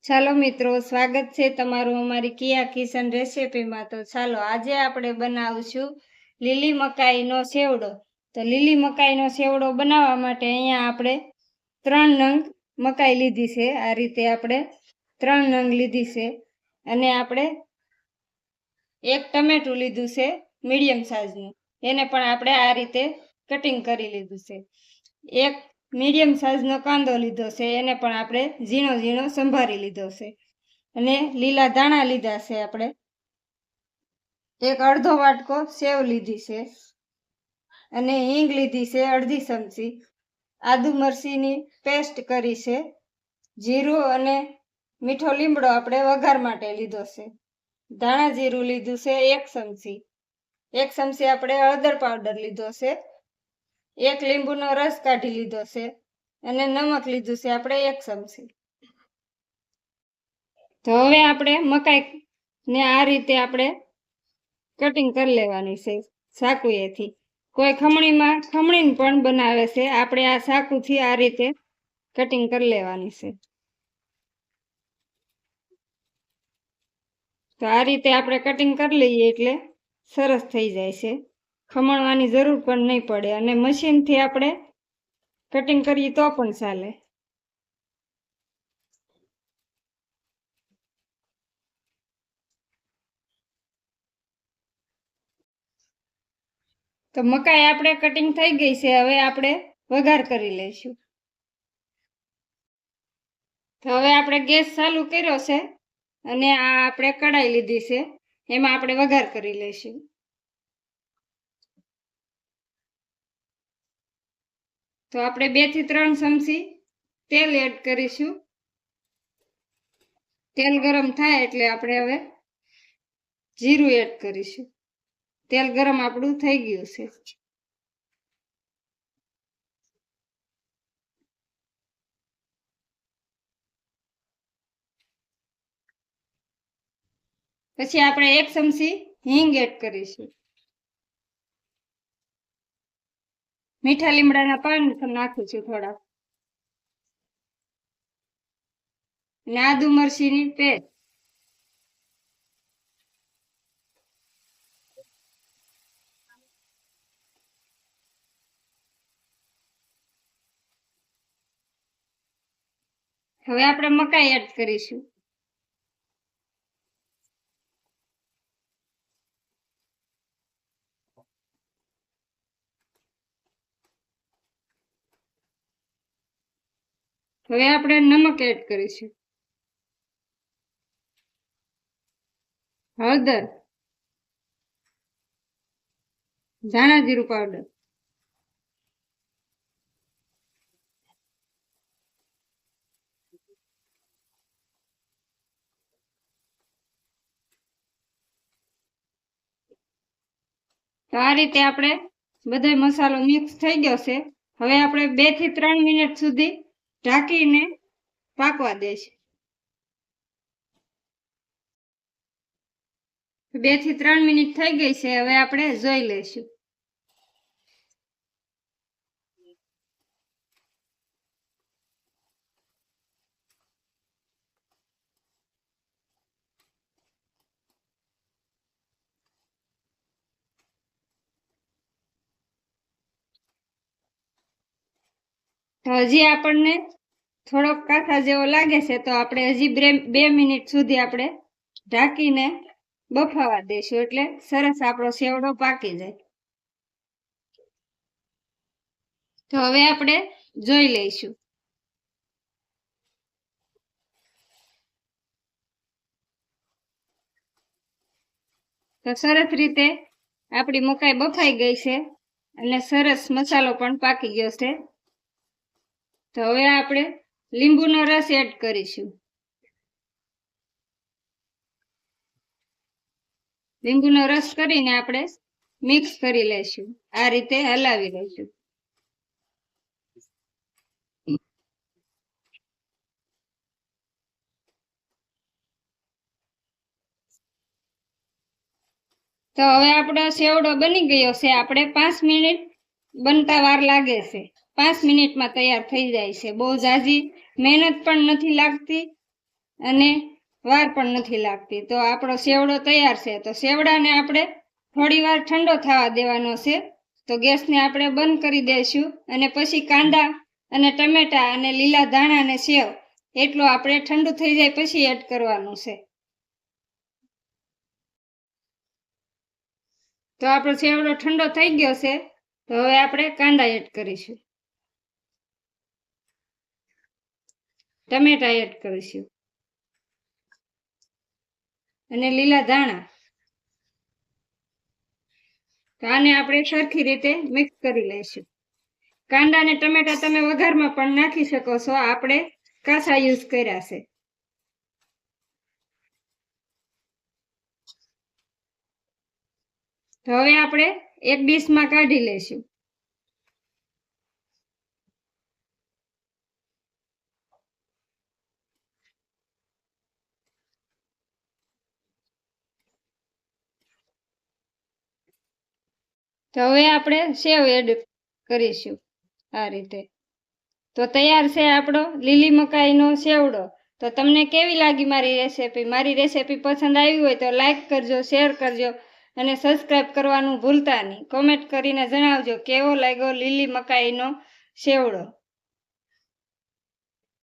ચાલો મિત્રો, સ્વાગત છે તમારું અમારી કિયા કિચન રેસીપીમાં। તો ચાલો આજે આપણે બનાવશું લીલી મકાઈનો સેવડો। તો લીલી મકાઈનો સેવડો બનાવવા માટે અહીંયા આપણે 3 નંગ મકાઈ લીધી છે। આ રીતે આપણે 3 નંગ લીધી છે અને આપણે 1 ટમેટું લીધું છે મીડિયમ સાઈઝનું, એને પણ આપણે આ રીતે કટિંગ કરી લીધું છે। 1 મીડિયમ સાઈઝનો કાંદો લીધો છે, એને પણ આપણે ઝીણો ઝીણો સંભાળી લીધો છે અને લીલા ધાણા લીધા છે। આપણે 1 અડધો વાટકો સેવ લીધી છે અને હિંગ લીધી છે અડધી ચમચી, આદુ મરચીની પેસ્ટ કરી છે, જીરું અને મીઠો લીમડો આપણે વઘાર માટે લીધો છે, ધાણા જીરું લીધું છે 1 ચમચી, 1 ચમચી આપણે હળદર પાવડર લીધો છે, 1 લીંબુનો રસ કાઢી લીધો છે અને નમક લીધું છે આપણે 1 ચમચી। તો હવે આપણે મકાઈને આ રીતે આપણે કટિંગ કરી લેવાની છે ચાકુએથી। કોઈ ખમણીમાં ખમણીને પણ બનાવે છે, આપણે આ ચાકુથી આ રીતે કટિંગ કરી લેવાની છે। તો આ રીતે આપણે કટિંગ કરી લઈએ એટલે સરસ થઈ જાય છે, ખમણવાની જરૂર પણ નહીં પડે અને મશીનથી આપણે કટિંગ કરીએ તો પણ ચાલે। તો મકાઈ આપણે કટિંગ થઈ ગઈ છે, હવે આપણે વઘાર કરી લઈશું। તો હવે આપણે ગેસ ચાલુ કર્યો છે અને આ આપણે કઢાઈ લીધી છે, એમાં આપણે વઘાર કરી લઈશું। તો આપણે 2 થી 3 ચમચી તેલ એડ કરીશું। તેલ ગરમ થાય એટલે આપણે હવે જીરું એડ કરીશું। તેલ ગરમ આપણું થઈ ગયું છે। પછી આપણે 1 ચમચી હિંગ એડ કરીશું, મીઠા લીમડાના પાન નાખું છું થોડા, અને આદુ મરચીની પેસ્ટ, હવે આપણે મકાઈ એડ કરીશું, હવે આપણે નમક એડ કરીશું, હળદર, ધાણા જીરું પાવડર, તો આ રીતે આપણે બધો મસાલો મિક્સ થઈ ગયો છે। હવે આપણે 2 થી 3 મિનિટ સુધી ઢાંકીને પાકવા દઈશું। 2 થી 3 મિનિટ થઈ ગઈ છે, હવે આપણે જોઈ લઈશું। તો હજી આપણને થોડોક કાચા જેવો લાગે છે, તો આપણે હજી 2 મિનિટ સુધી આપણે ઢાંકીને બફાવા દઈશું, એટલે સરસ આપણો સેવડો પાકી જાય। તો હવે આપણે જોઈ લઈશું। તો સરસ રીતે આપણી મકાઈ બફાઈ ગઈ છે અને સરસ મસાલો પણ પાકી ગયો છે। તો હવે આપણે લીંબુનો રસ એડ કરીશું, લીંબુનો રસ કરીને આપણે મિક્સ કરી લઈશું, આ રીતે હલાવી લઈશું। તો હવે આપણો સેવડો બની ગયો છે, આપણે 5 મિનિટ બનતા વાર લાગે છે, 5 મિનિટમાં તૈયાર થઈ જાય છે, બહુ ઝાઝી મહેનત પણ નથી લાગતી અને વાર પણ નથી લાગતી. તો આપણો સેવડો તૈયાર છે. તો સેવડાને આપણે થોડી વાર ઠંડો થવા દેવાનો છે. તો ગેસને આપણે બંધ કરી દઈશું અને પછી કાંદા અને ટમેટા અને લીલા ધાણા અને સેવ એટલું આપણે ઠંડુ થઈ જાય પછી એડ કરવાનું છે. તો આપણો સેવડો ઠંડો થઈ ગયો છે. તો હવે આપણે કાંદા એડ કરીશું, ટમેટા એડ કરીશું અને લીલા ધાણા. તો આને આપણે સરખી રીતે મિક્સ કરી લઈશું. કાંદા અને ટમેટા તમે વઘારમાં પણ નાખી શકો છો, આપણે કાચા યુઝ કર્યા છે. તો હવે આપણે એક ડીશમાં કાઢી લઈશું. તો હવે આપણે સેવ એડ કરીશું આ રીતે. તો તૈયાર છે આપણો લીલી મકાઈનો સેવડો. તો તમને કેવી લાગી મારી રેસીપી? મારી રેસીપી પસંદ આવી હોય તો લાઈક કરજો, શેર કરજો અને સબસ્ક્રાઈબ કરવાનું ભૂલતા નહીં. કોમેન્ટ કરીને જણાવજો કેવો લાગ્યો લીલી મકાઈનો સેવડો.